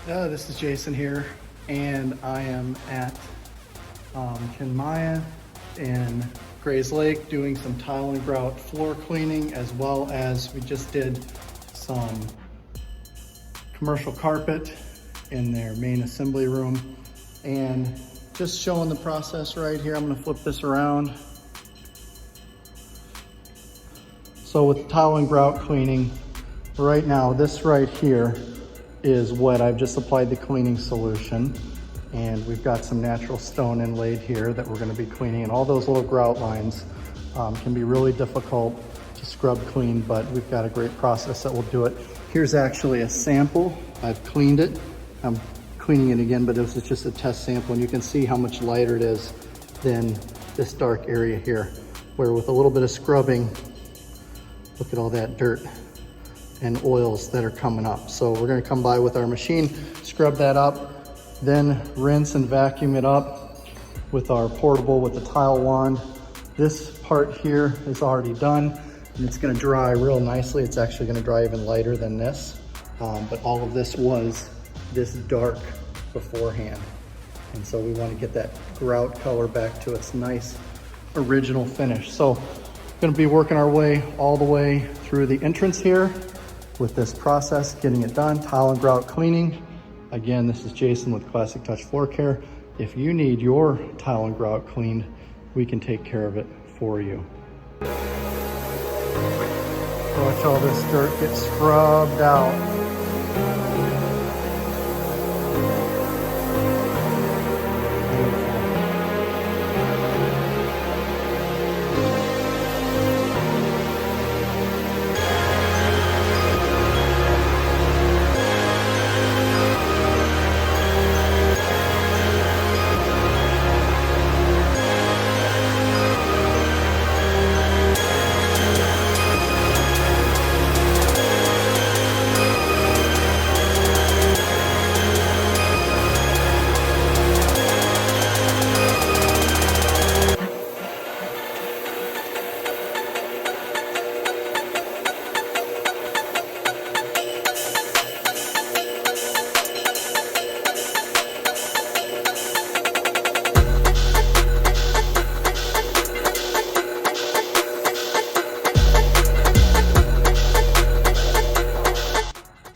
This is Jason here, and I am at Kinmaya in Grays Lake doing some tile and grout floor cleaning, as well as we just did some commercial carpet in their main assembly room. And just showing the process right here. I'm gonna flip this around. So with tile and grout cleaning, right now, this right here is wet. I've just applied the cleaning solution, and we've got some natural stone inlaid here that we're gonna be cleaning. And all those little grout lines can be really difficult to scrub clean, but we've got a great process that will do it. Here's actually a sample. I've cleaned it. I'm cleaning it again, but this is just a test sample, and you can see how much lighter it is than this dark area here, where with a little bit of scrubbing, look at all that dirt and oils that are coming up. So we're gonna come by with our machine, scrub that up, then rinse and vacuum it up with our portable with the tile wand. This part here is already done, and it's gonna dry real nicely. It's actually gonna dry even lighter than this, but all of this was this dark beforehand. And so we wanna get that grout color back to its nice original finish. So gonna be working our way all the way through the entrance here with this process, getting it done, tile and grout cleaning. Again, this is Jason with Classic Touch Floor Care. If you need your tile and grout cleaned, we can take care of it for you. Watch all this dirt get scrubbed out.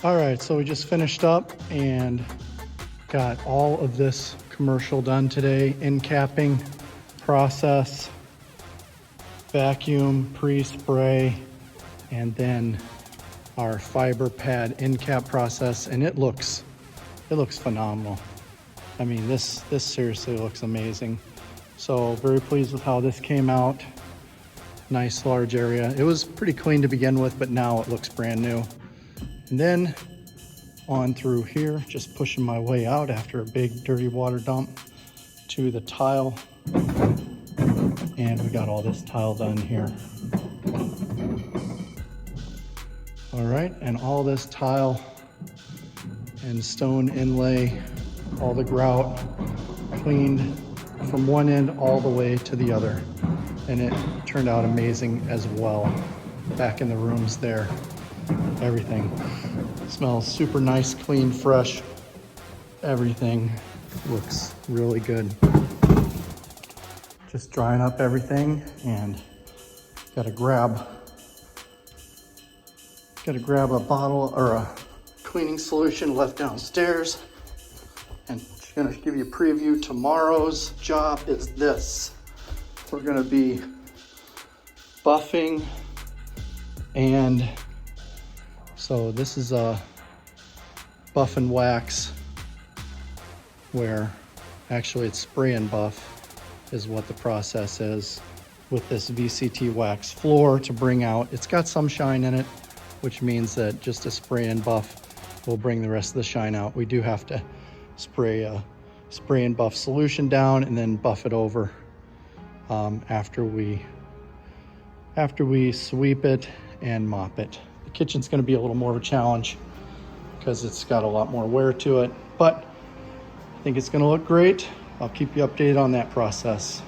All right, so we just finished up and got all of this commercial done today. In capping process, vacuum, pre-spray, and then our fiber pad in cap process, and it looks phenomenal. I mean, this seriously looks amazing. So very pleased with how this came out. Nice large area. It was pretty clean to begin with, but now it looks brand new. And then on through here, just pushing my way out after a big dirty water dump to the tile. And we got all this tile done here. All right, and all this tile and stone inlay, all the grout cleaned from one end all the way to the other. And it turned out amazing as well. Back in the rooms there. Everything smells super nice, clean, fresh. Everything looks really good. Just drying up everything, and gotta grab a bottle or a cleaning solution left downstairs. And just gonna give you a preview. Tomorrow's job is this. We're gonna be buffing, and so this is a buff and wax, where actually it's spray and buff is what the process is, with this VCT wax floor to bring out. It's got some shine in it, which means that just a spray and buff will bring the rest of the shine out. We do have to spray and buff solution down and then buff it over after we sweep it and mop it. The kitchen's gonna be a little more of a challenge because it's got a lot more wear to it, but I think it's gonna look great. I'll keep you updated on that process.